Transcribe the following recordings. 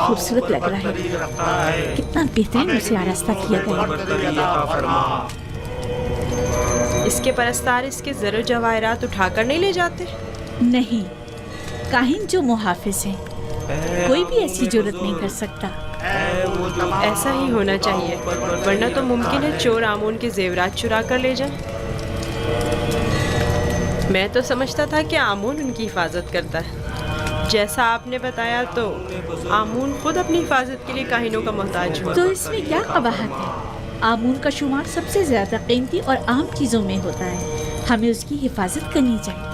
खूबसूरत लग रहा है। कितना बेहतरीन उसे आरास्ता किया गया। इसके परस्तार इसके ज़रो जवाहरात उठाकर नहीं ले जाते? नहीं, काहिन जो मुहाफिज हैं, कोई भी ऐसी जुर्रत नहीं कर सकता। ऐसा ही होना चाहिए, वरना तो मुमकिन है चोर आमून के जेवरात चुरा कर ले जाए। मैं तो समझता था कि आमून उनकी हिफाजत करता है। जैसा आपने बताया तो आमून खुद अपनी हिफाजत के लिए काहिनों का मोहताज हुआ। तो इसमें क्या कबाहत है? आमून का शुमार सबसे ज्यादा कीमती और आम चीजों में होता है, हमें उसकी हिफाजत करनी चाहिए।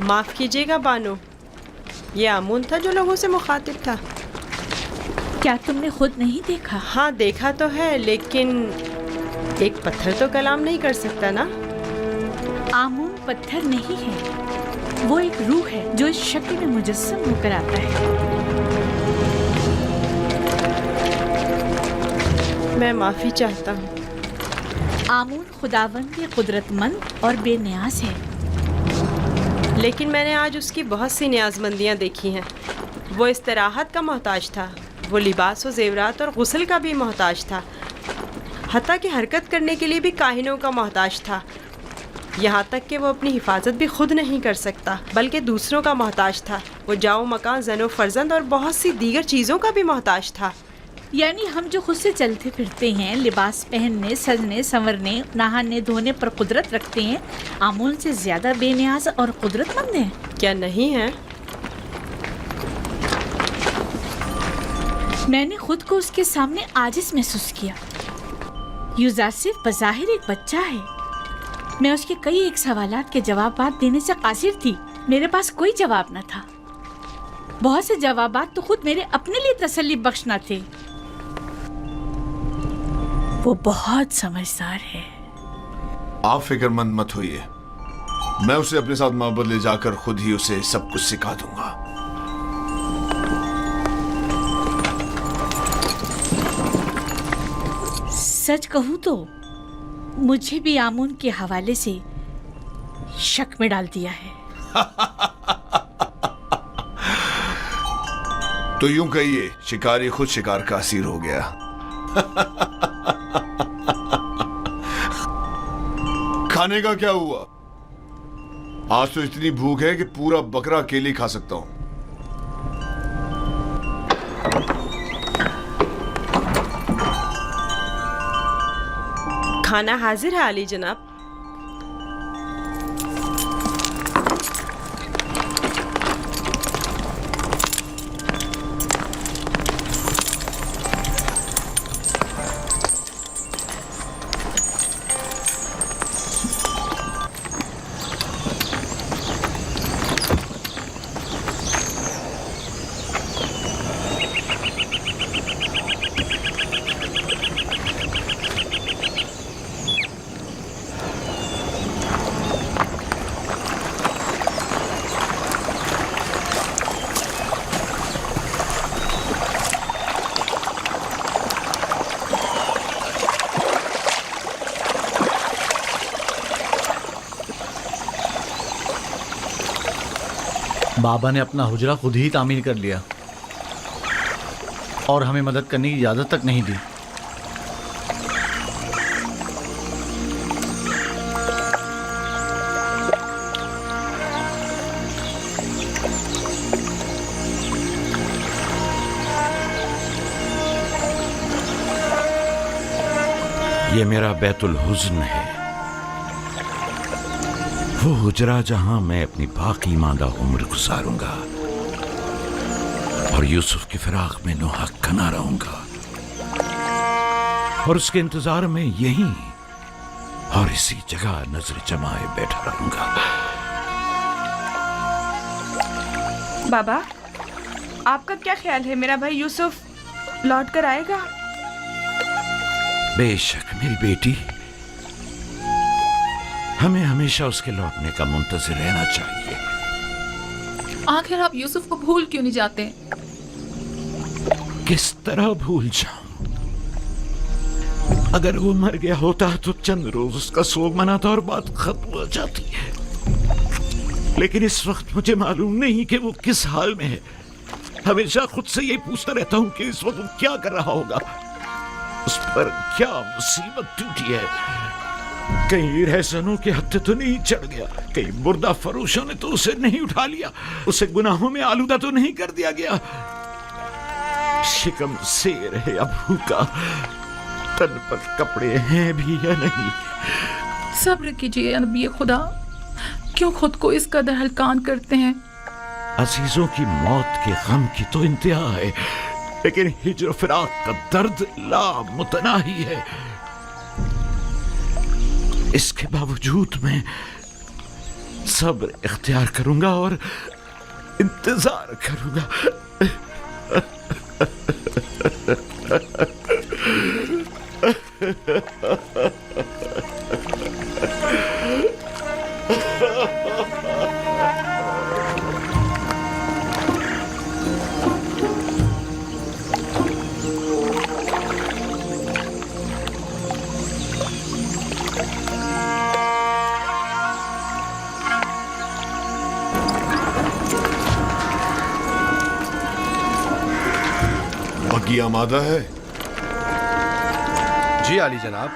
माफ़ कीजिएगा बानो, ये आमून था जो लोगों से मुखातिब था। क्या तुमने खुद नहीं देखा? हाँ देखा तो है, लेकिन एक पत्थर तो कलाम नहीं कर सकता ना। आमून पत्थर नहीं है, वो एक रूह है जो इस शक्ल में मुजस्सम होकर आता है। मैं माफ़ी चाहता हूँ। आमून खुदावंद कुदरतमंद और बेनियाज है, लेकिन मैंने आज उसकी बहुत सी न्याज़मंदियाँ देखी हैं। वो इस्तराहत का मोहताज था, वो लिबास और जेवरात और गुस्ल का भी मोहताज था, हत्ता कि हरकत करने के लिए भी काहिनों का मोहताज था। यहाँ तक कि वो अपनी हिफाजत भी खुद नहीं कर सकता, बल्कि दूसरों का मोहताज था। वो जाओ मकान, ज़नो फर्जंद और बहुत सी दीगर चीज़ों का भी मोहताज था। यानी हम जो खुद से चलते फिरते हैं, लिबास पहनने, सजने, संवरने, नहाने धोने पर कुदरत रखते हैं, आमून से ज्यादा बेनियाज और कुदरतमंद हैं? क्या नहीं है? मैंने खुद को उसके सामने आजिज महसूस किया। यूजासिफ बज़ाहिर एक बच्चा है। मैं उसके कई एक सवालात के जवाबात देने से कासिर थी। मेरे पास कोई जवाब न था। बहुत से जवाबात तो खुद मेरे अपने लिए तसल्ली बख्श न थे। वो बहुत समझदार है। आप फिक्रमंद मत होइए, मैं उसे अपने साथ माबद ले जाकर खुद ही उसे सब कुछ सिखा दूंगा। सच कहूं तो मुझे भी आमून के हवाले से शक में डाल दिया है। तो यूं कहिए, शिकारी खुद शिकार का असीर हो गया। खाने का क्या हुआ? आज तो इतनी भूख है कि पूरा बकरा अकेले खा सकता हूं। खाना हाजिर है आली जनाब। बाबा ने अपना हुजरा खुद ही तामीर कर लिया और हमें मदद करने की इजाज़त तक नहीं दी। ये मेरा बैतुल हुज़्न है, वो हुजरा जहां मैं अपनी बाकी मादा उम्र गुजारूंगा और यूसुफ की फिराक में नोहक कना रहूंगा और उसके इंतजार में यहीं और इसी जगह नजर जमाए बैठा रहूंगा। बाबा, आपका क्या ख्याल है, मेरा भाई यूसुफ लौट कर आएगा? बेशक मेरी बेटी, हमें हमेशा उसके लौटने का मुंतज़िर रहना चाहिए। आखिर आप यूसुफ को भूल क्यों नहीं जाते? किस तरह भूल जाऊं? अगर वो मर गया होता तो चंद रोज उसका सोग मनाता और बात खत्म हो जाती है, लेकिन इस वक्त मुझे मालूम नहीं कि वो किस हाल में है। हमेशा खुद से यही पूछता रहता हूं कि इस वक्त वो क्या कर रहा होगा, उस पर क्या मुसीबत टूटी है। कहीं रहसनों के हत्थे तो नहीं चढ़ गया, कहीं मुर्दा फरोशों ने तो उसे नहीं उठा लिया, उसे गुनाहों में आलूदा तो नहीं कर दिया गया। शिकम शेर है या भूखा, तन पर कपड़े हैं भी या नहीं। सब्र कीजिए या नबी खुदा, क्यों खुद को इस कदर हलकान करते हैं? अजीजों की मौत के गम की तो इंतहा है, लेकिन हिज्र फिराक का दर्द लामुतनाही है। इसके बावजूद मैं सब्र इख्तियार करूंगा और इंतजार करूंगा। बग्गी आमादा है? जी आली जनाब।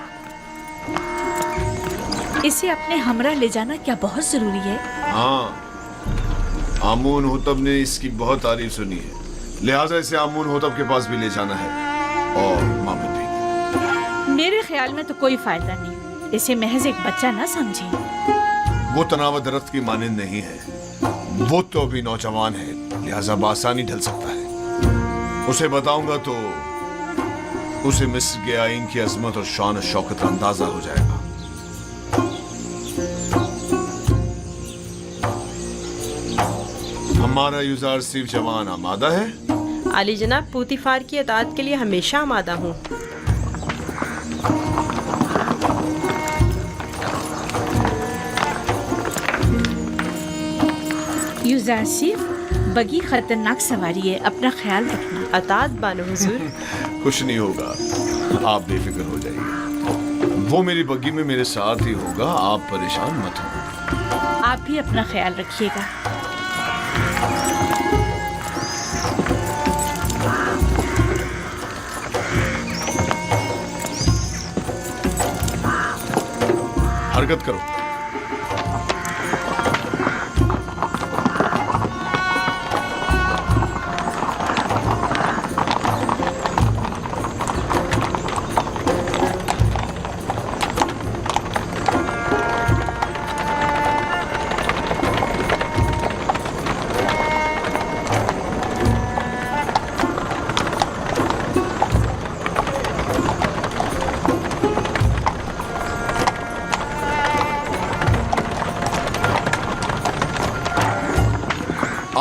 इसे अपने हमरा ले जाना क्या बहुत जरूरी है? हाँ, आमून होतब ने इसकी बहुत तारीफ सुनी है, लिहाजा इसे आमून होतब के पास भी ले जाना है और मामूद भी। मेरे ख्याल में तो कोई फायदा नहीं, इसे महज एक बच्चा ना समझे। वो तनाव दरख्त की मानिंद नहीं है, वो तो अभी नौजवान है, लिहाजा बासानी ढल सकता है। उसे बताऊंगा तो उसे मिस्र के आइन की अजमत और शान और शौकत का अंदाजा हो जाएगा। हमारा यूजार सिर्फ जवान आमादा है? आली जनाब, पूतीफार की अतात के लिए हमेशा आमादा हूँ। यूजार सिर्फ बगी खतरनाक सवारी है, अपना ख्याल रखना। अतात बानो हुजूर। कुछ नहीं होगा, आप बेफिक्र हो जाइए, वो मेरी बग्गी में मेरे साथ ही होगा, आप परेशान मत हो। आप भी अपना ख्याल रखिएगा। हरकत करो।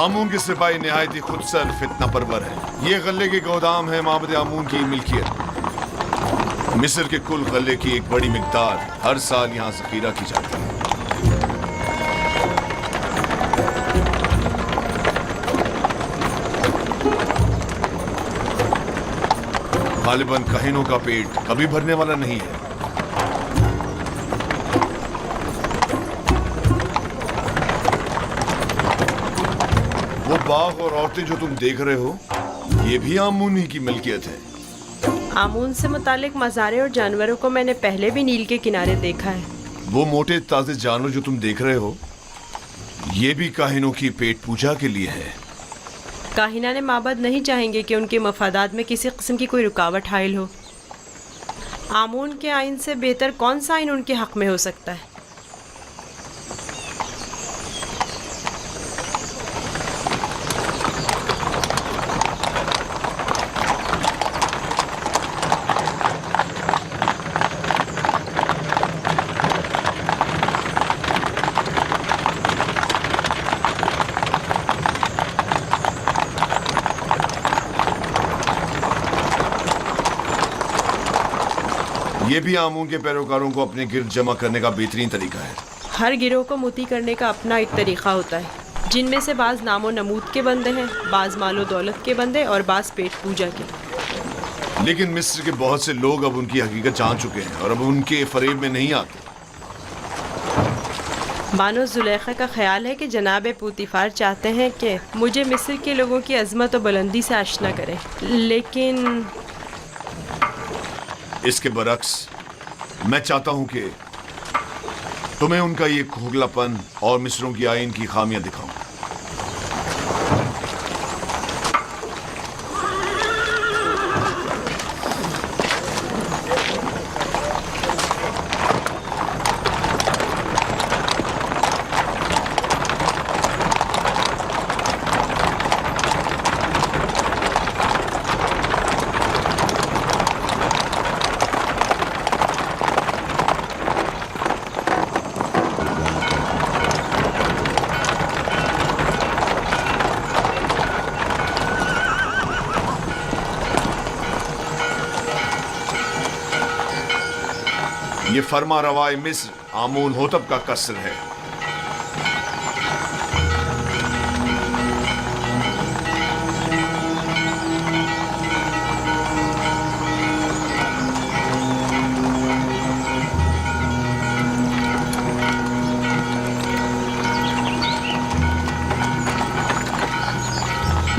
आमून के सिपाही निहायत ही खुदसर फितना परवर है। ये गल्ले के गोदाम है माबद आमून की मिल्कियत। मिस्र के कुल गल्ले की एक बड़ी मिकदार हर साल यहाँ जखीरा की जाती है। गालिबन कहीनों का पेट कभी भरने वाला नहीं है। वो बाग और औरतें जो तुम देख रहे हो, ये भी आमून ही की मिल्कियत है। आमून से मुतालिक मज़ारे और जानवरों को मैंने पहले भी नील के किनारे देखा है। वो मोटे ताजे जानवर जो तुम देख रहे हो, ये भी काहिनों की पेट पूजा के लिए है। काहिना ने माबद नहीं चाहेंगे कि उनके मफादात में किसी किस्म की कोई रुकावट हाइल हो। आमून के आइन से बेहतर कौन सा आइन उनके हक में हो सकता है? ये भी आमून के पैरोकारों को अपने गिर्द जमा करने का बेहतरीन तरीका है। हर गिरोह को मोती करने का अपना एक तरीका होता है, जिनमें से बाज़ नामो नमूद के बंदे हैं, बाज़ मालो दौलत के बंदे और बाज़ पेट पूजा के। लेकिन मिस्र के बहुत से लोग अब उनकी हकीकत जान चुके हैं और अब उनके फरेब में नहीं आते। बानो जुलेखा का ख्याल है कि जनाब पूतीफार चाहते हैं कि मुझे मिस्र के लोगों की अजमत और बुलंदी से आशना करें, लेकिन इसके बरक्स मैं चाहता हूं कि तुम्हें उनका ये खोखलापन और मिस्रों की आइन की खामियां दिखाऊं। ये फरमा रवाए मिस्र आमून होतब का कसर है।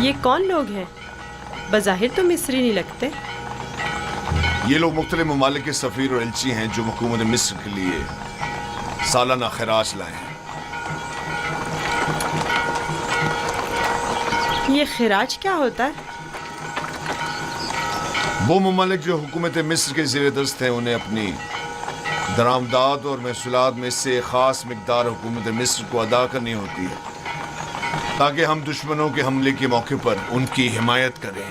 ये कौन लोग हैं? बज़ाहिर तो मिस्री नहीं लगते। ये लोग मुख्तलिफ ममालिक के सफ़ीर और एल्ची हैं जो हुकूमत मिस्र के लिए सालाना खराज लाए हैं। ये खिराज क्या होता है? वो ममालिक जो हुकूमत मिस्र के ज़ेर दस्त हैं उन्हें अपनी दरामदाद और महसूलात में से ख़ास मिकदार हुकूमत मिस्र को अदा करनी होती है ताकि हम दुश्मनों के हमले के मौके पर उनकी हिमायत करें।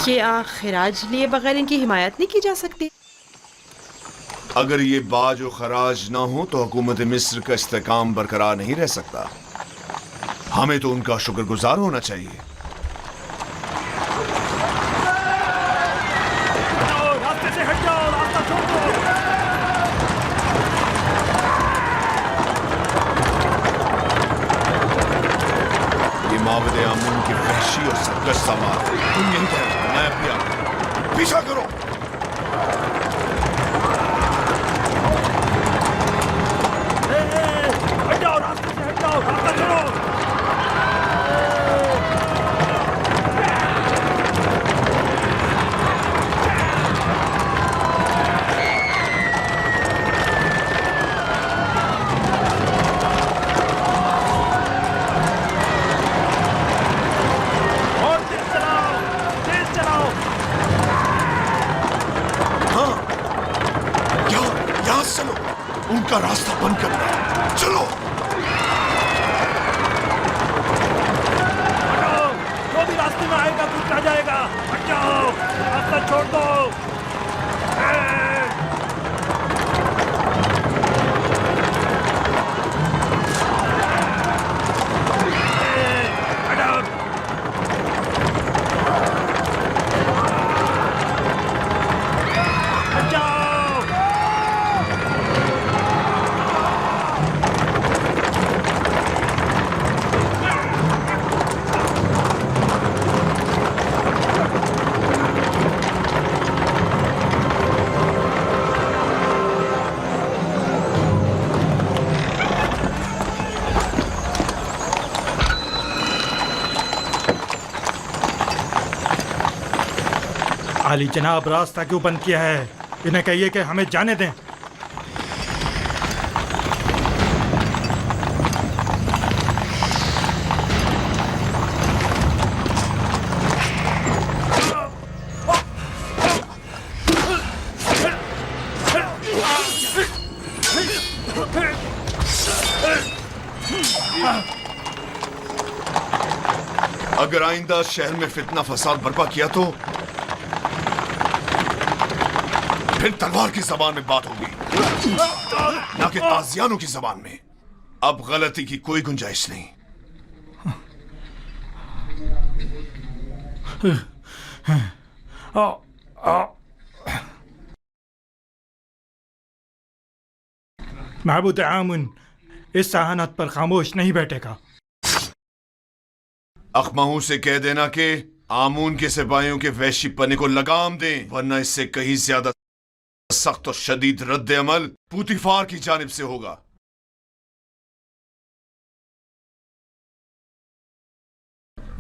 क्या खिराज लिए बगैर इनकी हिमायत नहीं की जा सकती? अगर ये बाज और खराज ना हो तो हुकूमत मिस्र का इस्तेकाम बरकरार नहीं रह सकता। हमें तो उनका शुक्रगुजार होना चाहिए। ये माबद आमून की वहशी और सरकश समाज, तुम यही ठहरो, मैं भी आता। पीछा करो। हट जाओ, रास्ते से हट जाओ, रास्ता छोड़ो। और तेज चलाओ। हाँ, यहाँ से चलो, उनका रास्ता बंद करना है। चलो। हटाओ, जो भी रास्ते में आएगा कुछ आ जाएगा। हट जाओ, रास्ता छोड़ दो। हटाओ। हट जाओ। आली जनाब, रास्ता क्यों बंद किया है? इन्हें कहिए कि हमें जाने दें। अगर आइंदा शहर में फितना फसाद बर्पा किया तो फिर तलवार की जबान में बात होगी, ना कि ताजियानों की जबान में। अब गलती की कोई गुंजाइश नहीं। महबूद आमुन इस सहानत पर खामोश नहीं बैठेगा। अखमाहू से कह देना कि आमून के सिपाहियों के वैशी पने को लगाम दें, वरना इससे कहीं ज्यादा सख्त और शदीद रद्द अमल पूतीफार की जानिब से होगा।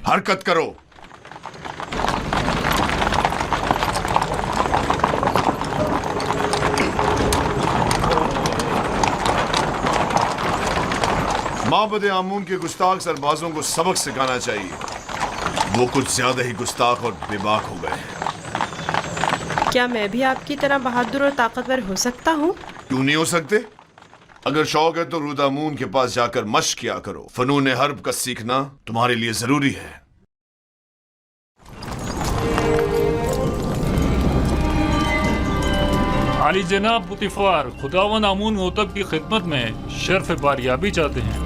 हरकत करो। माबद आमून के गुस्ताख सरबाजों को सबक सिखाना चाहिए। वो कुछ ज्यादा ही गुस्ताख और बेबाक हो गए हैं। क्या मैं भी आपकी तरह बहादुर और ताकतवर हो सकता हूँ? क्यों नहीं हो सकते? अगर शौक है तो रुदामून के पास जाकर मश्क किया करो। फनून हर्ब का सीखना तुम्हारे लिए जरूरी है। आली जनाब पुतिफार खुदावन आमून होतब की खिदमत में शर्फ बारियाबी चाहते हैं।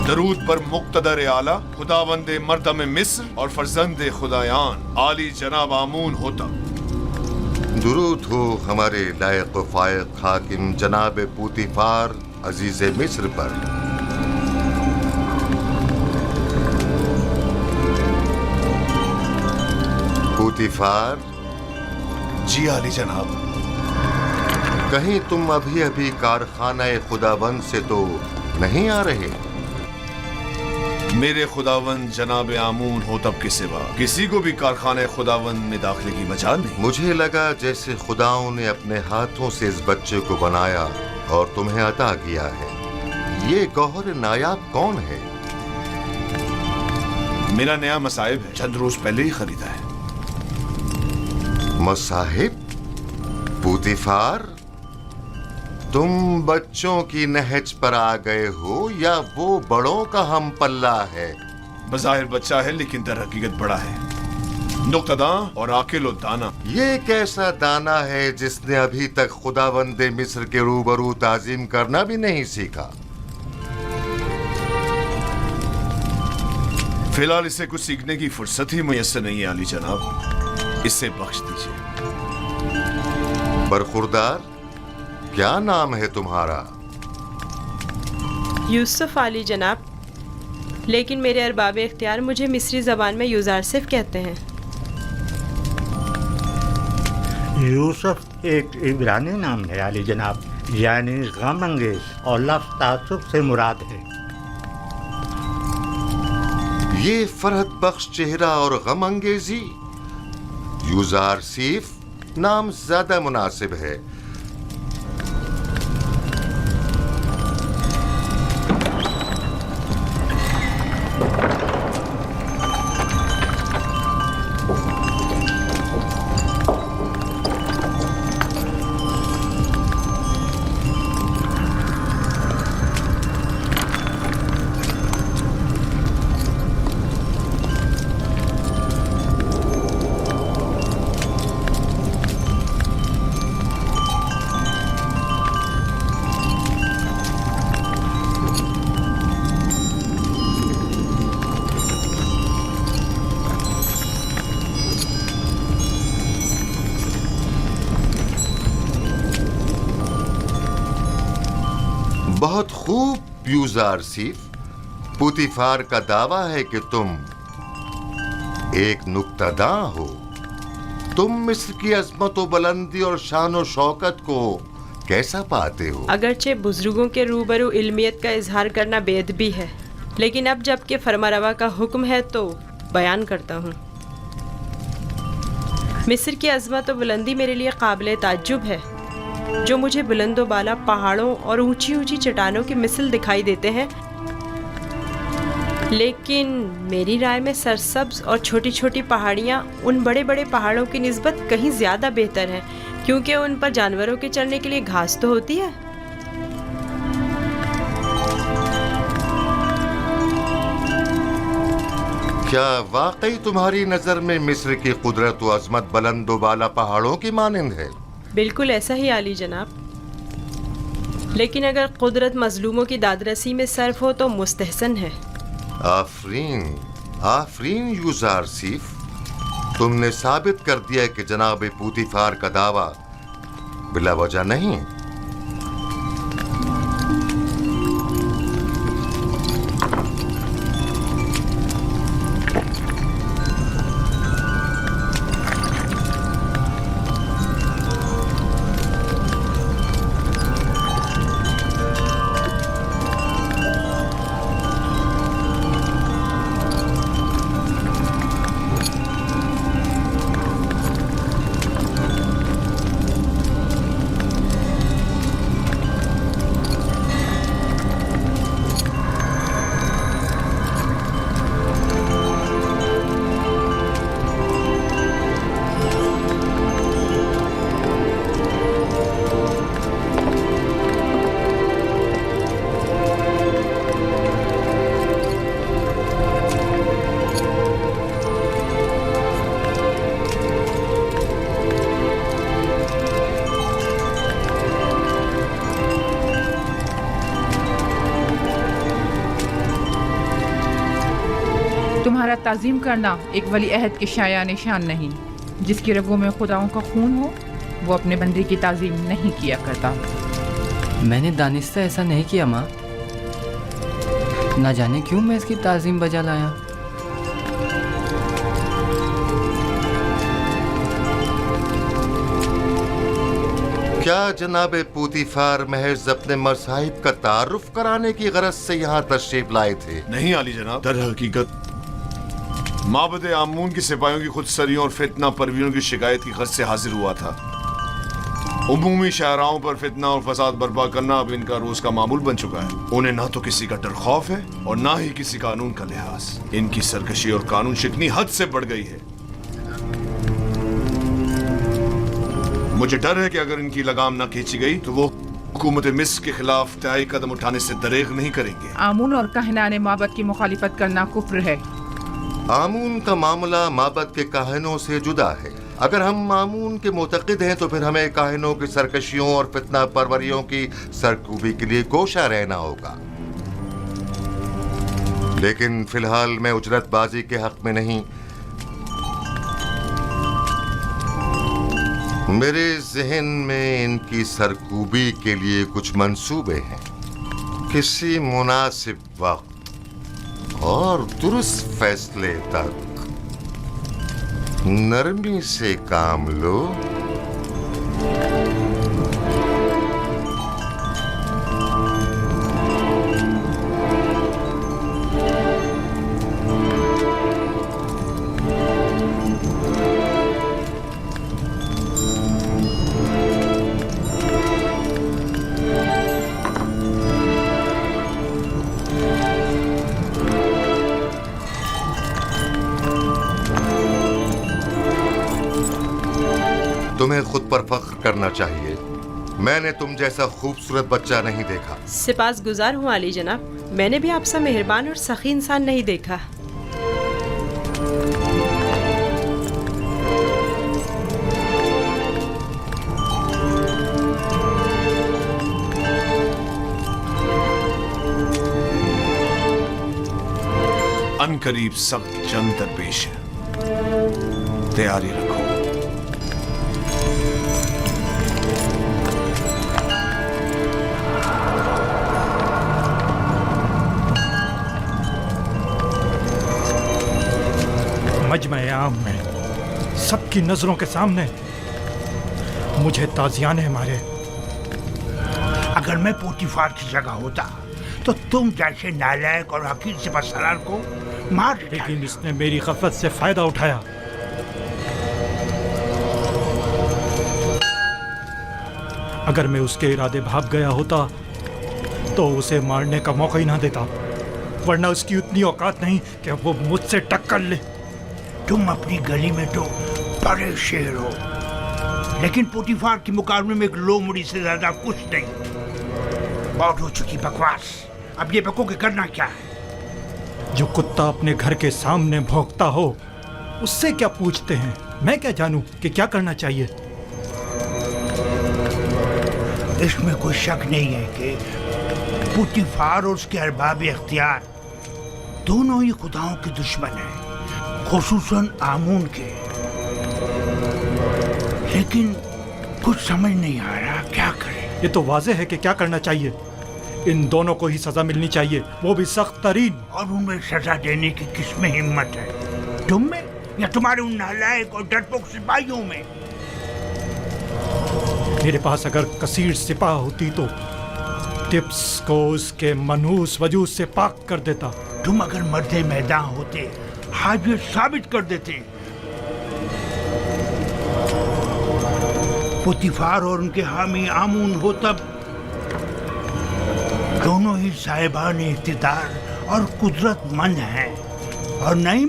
दरूद पर मुक्तदर आला खुदावंदे मर्दम मिस्र और फर्जंदे खुदायान आली जनाब आमून होता। दुरूद हो हमारे लायक व फायक हाकिम जनाब पूतीफार अजीज मिस्र पर। पूतीफार जी आली जनाब। कहीं तुम अभी अभी कारखाना खुदावंद से तो नहीं आ रहे? मेरे खुदावंद जनाब आमून होतब के सिवा किसी को भी कारखाने खुदावंद में दाखिले की मजाल नहीं। मुझे लगा जैसे खुदाओं ने अपने हाथों से इस बच्चे को बनाया और तुम्हें अता किया है। ये गौहर नायाब कौन है? मेरा नया मसाहिब है, चंद रोज पहले ही खरीदा है। मसाहिब? पूतीफार, तुम बच्चों की नहज पर आ गए हो या वो बड़ों का हम पल्ला है? बज़ाहिर बच्चा है लेकिन दर हकीकत बड़ा है। नुक्तादां और आकिल और दाना। ये कैसा दाना है जिसने अभी तक खुदावंदे मिस्र के रूबरू ताजीम करना भी नहीं सीखा? फिलहाल इसे कुछ सीखने की फुर्सत ही मुयस्सर नहीं है आली जनाब, इसे बख्श दीजिए। बरखुरदार, क्या नाम है तुम्हारा? यूसुफ आली जनाब, लेकिन मेरे अरबाब इख्तियार मुझे मिस्री ज़बान में यूज़ारसिफ कहते हैं। यूसुफ एक इब्रानी नाम है आली जनाब, यानी गम अंगेज, और लफ्ज़ तासुब से मुराद है। ये फरहत बख्श चेहरा और गम अंगेजी, यूज़ारसिफ नाम ज्यादा मुनासिब है। बहुत खूब यूजार सीफ। पुतिफार का दावा है कि तुम एक नुक्तादां हो। तुम मिस्र की अजमत व बुलंदी और शान व शौकत को कैसा पाते हो? अगरचे बुजुर्गों के रूबरू इल्मियत का इजहार करना बेअदबी है, लेकिन अब जबकि फरमारवा का हुक्म है तो बयान करता हूँ। मिस्र की अजमत व बुलंदी मेरे लिए काबिल ताज्जुब है। जो मुझे बुलंद व बाला पहाड़ों और ऊंची ऊंची चट्टानों की मिसल दिखाई देते हैं, लेकिन मेरी राय में सरसब्ज और छोटी छोटी पहाड़ियाँ उन बड़े बड़े पहाड़ों की निस्बत कहीं ज़्यादा बेहतर हैं, क्योंकि उन पर जानवरों के चरने के लिए घास तो होती है। क्या वाकई तुम्हारी नजर में मिस्र की कुदरत व अजमत बुलंद व बाला पहाड़ों की मानिंद है? बिल्कुल ऐसा ही आली जनाब, लेकिन अगर कुदरत मजलूमों की दादरसी में सर्फ हो तो मुस्तहसन है। आफरीन, आफरीन यूजार सीफ। तुमने साबित कर दिया कि जनाब पुतिफार का दावा बिला वजह नहीं। तुम्हारा ताज़ीम करना एक वली अहद के शाया निशान नहीं। जिसकी रगों में खुदाओं का खून हो वो अपने बंदे की ताज़ीम नहीं किया करता। मैंने दानिस्ता ऐसा नहीं किया माँ, ना जाने क्यों मैं इसकी ताज़ीम बजा लाया। क्या जनाब पुतिफार महज अपने मसाहिब का तारुफ कराने की गरज से यहाँ तशरीफ लाए थे? नहीं आली जनाब, दर हकीकत माबद आमून की सिपाहियों की खुदसरियों और फितना परवीरों की शिकायत की गरज से हाजिर हुआ था। उमूमी शाहराओं पर फितना और फसाद बर्पा करना अब इनका रोज का मामूल बन चुका है। उन्हें ना तो किसी का डर खौफ है और ना ही किसी कानून का लिहाज। इनकी सरकशी और कानून शिकनी हद से बढ़ गई है। मुझे डर है कि अगर इनकी लगाम ना खींची गई तो वो हुकूमत मिस्र के खिलाफ तय कदम उठाने से दरेग नहीं करेंगे। आमून और कहनाने माबद की मुखालिफत करना कुफ्र है। आमून का मामला माबद के काहिनों से जुदा है। अगर हम आमून के मुतक़िद हैं तो फिर हमें काहिनों की सरकशियों और फितना परवरियों की सरकूबी के लिए कोशा रहना होगा। लेकिन फिलहाल मैं उजरतबाजी के हक में नहीं। मेरे जहन में इनकी सरकूबी के लिए कुछ मंसूबे हैं। किसी मुनासिब वक्त और दुरुस्त फैसले तक नरमी से काम लो। तुम्हें खुद पर फख्र करना चाहिए। मैंने तुम जैसा खूबसूरत बच्चा नहीं देखा। सिपास गुजार हूँ आली जनाब, मैंने भी आपसा मेहरबान और सखी इंसान नहीं देखा। अनकरीब सख्त जंग दरपेश है, तैयारी रखो। सबकी नजरों के सामने मुझे ताजियाने मारे। अगर मैं पोतीफार की जगह होता तो तुम जैसे नालायक और हकीर से बसरार को मार देता। लेकिन इसने मेरी गफलत से फायदा उठाया। अगर मैं उसके इरादे भाग गया होता तो उसे मारने का मौका ही ना देता, वरना उसकी उतनी औकात नहीं कि वो मुझसे टक्कर ले। तुम अपनी गली में तो बड़े शेर हो, लेकिन पोतीफार के मुकाबले में एक लोमड़ी से ज्यादा कुछ नहीं। बहुत हो चुकी बकवास, अब ये बको के करना क्या है? जो कुत्ता अपने घर के सामने भौंकता हो उससे क्या पूछते हैं? मैं क्या जानूं कि क्या करना चाहिए? इसमें कोई शक नहीं है कि पोतीफार और उसके अरबाब इख्तियार दोनों ही खुदाओं के दुश्मन हैं, खुसूसन आमून के। लेकिन कुछ समझ नहीं आ रहा क्या करें। ये तो वाज़ेह है कि क्या करना चाहिए। इन दोनों को ही सजा मिलनी चाहिए, वो भी सख्त तरीन। और उन्हें सजा देने की किसमें हिम्मत है, तुम में या तुम्हारे उन नालायक और डरपोक सिपाहियों में? मेरे पास अगर कसीर सिपाह होती तो टिप्स को उसके मनहूस वजूद से पाक कर देता। तुम अगर मर्दे मैदान होते आज ये साबित कर देते। पोतीफार और उनके हामी आमून हो तब दोनों ही साहिबान इख्तिदार और कुदरतमंद हैं, और नहीं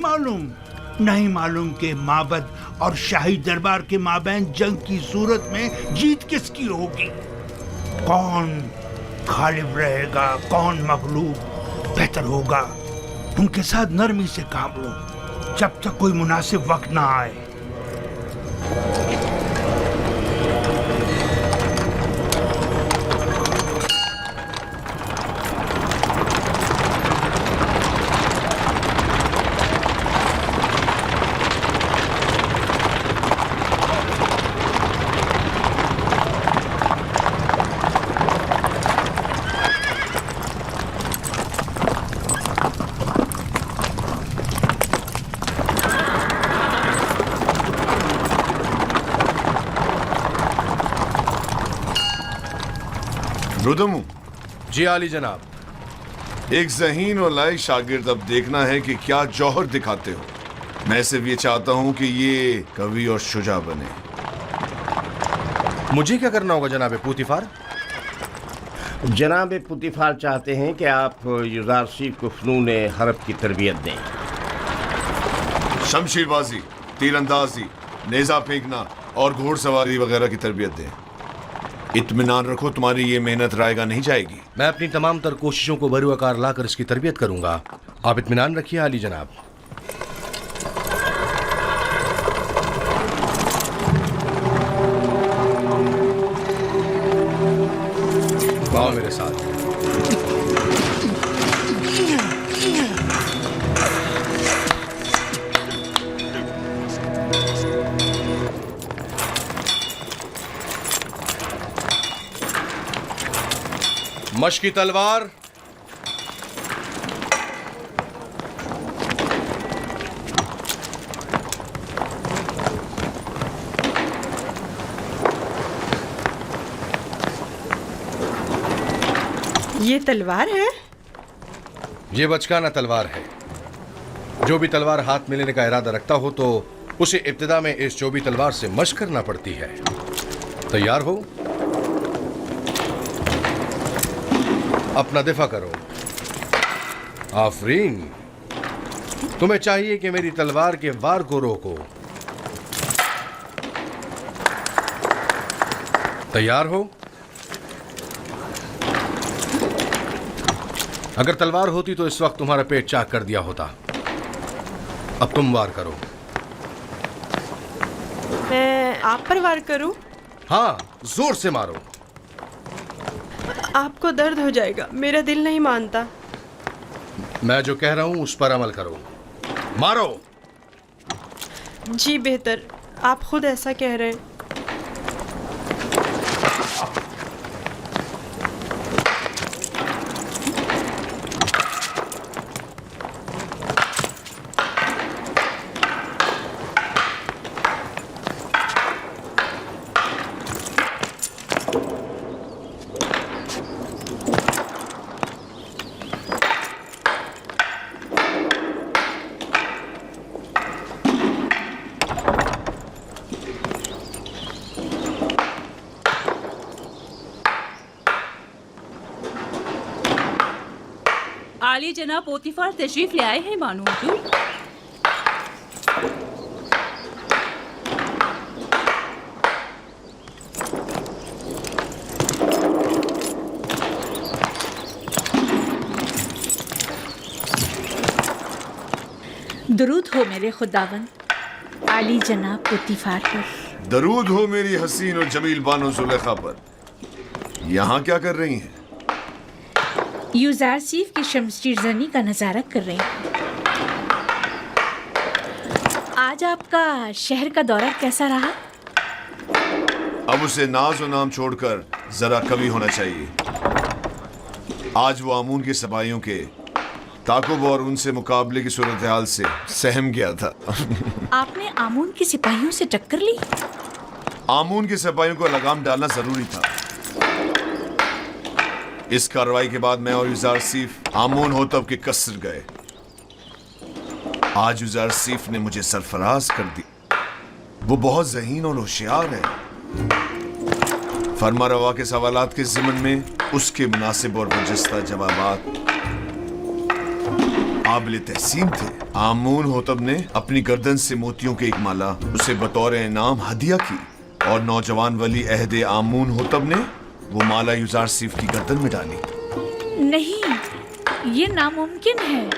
मालूम कि माबद और शाही दरबार के माबैन जंग की सूरत में जीत किसकी होगी, कौन गालिब रहेगा, कौन मगलूब। बेहतर होगा उनके साथ नरमी से काम लो जब तक कोई मुनासिब वक्त ना आए। रुदमू जी आली जनाब। एक ज़हीन और लायक शागिर्द अब देखना है कि क्या जौहर दिखाते हो। मैं सिर्फ ये चाहता हूं कि ये कवि और शुजा बने। मुझे क्या करना होगा जनाब पोतीफार? जनाब पोतीफार चाहते हैं कि आप युजारसीफ को फ़नून हरब की तरबियत दें। शमशीरबाजी, तीरंदाजी, नेज़ा फेंकना और घोड़सवारी वगैरह की तरबियत दें। इत्मीनान रखो, तुम्हारी ये मेहनत रायगा नहीं जाएगी। मैं अपनी तमाम तर कोशिशों को बरूआकार लाकर इसकी तरबियत करूंगा। आप इत्मीनान रखिए आली जनाब। आओ मेरे साथ। मशकी तलवार, ये तलवार है? ये बचकाना तलवार है। जो भी तलवार हाथ में लेने का इरादा रखता हो तो उसे इब्तिदा में इस चौबी तलवार से मशक करना पड़ती है। तैयार हो? अपना दिफा करो। आफरीन, तुम्हें चाहिए कि मेरी तलवार के वार को रोको। तैयार हो? अगर तलवार होती तो इस वक्त तुम्हारा पेट चाक कर दिया होता। अब तुम वार करो। मैं आप पर वार करूं? हाँ, जोर से मारो। आपको दर्द हो जाएगा, मेरा दिल नहीं मानता। मैं जो कह रहा हूं उस पर अमल करो। मारो। जी बेहतर, आप खुद ऐसा कह रहे हैं। आली जनाब पोतीफार तशरीफ ले आए हैं मानो हुजूर। दरूद हो मेरे खुदावन आली जनाब पोतीफार पर। दरूद हो मेरी हसीन और जमील बानो जुलेखा पर। यहाँ क्या कर रही हैं? यूजारसीफ की शमशीर जनी का नजारा कर रही हूँ। आज आपका शहर का दौरा कैसा रहा? अब उसे नाज और नाम छोड़कर जरा कवि होना चाहिए। आज वो आमून के सिपाहियों के ताकुब और उनसे मुकाबले की सूरत हाल से सहम गया था। आपने आमून के सिपाहियों से टक्कर ली? आमून के सिपाहियों को लगाम डालना जरूरी था। इस कार्रवाई के बाद मैं और यूजारसीफ आमून होतब के कसर गए। आज यूजारसीफ ने मुझे सरफराज कर दी। वो बहुत ज़हीन और होशियार है। फरमा रवा के सवालात के ज़िमन में उसके मुनासिब और बरजस्ता जवाबात काबिल तहसीन थे। आमून होतब ने अपनी गर्दन से मोतियों की एक माला उसे बतौर इनाम हदिया की और नौजवान वली अहद आमून होतब ने वो माला यूजारसीफ की गर्दन में डाली। नहीं, ये नामुमकिन है।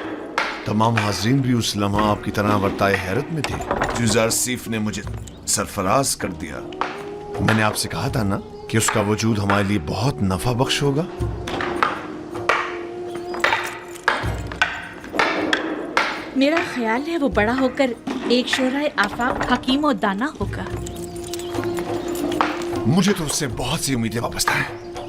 तमाम हाज़रीन भी उस लम्हा आपकी तरह वर्ताए हैरत में थे। यूजारसीफ ने मुझे सरफराज कर दिया। मैंने आपसे कहा था ना कि उसका वजूद हमारे लिए बहुत नफा बख्श होगा। मेरा ख्याल है वो बड़ा होकर एक शोराए आफाक हकीम और दाना होगा। मुझे तो उससे बहुत सी उम्मीदें वाबस्ता हैं।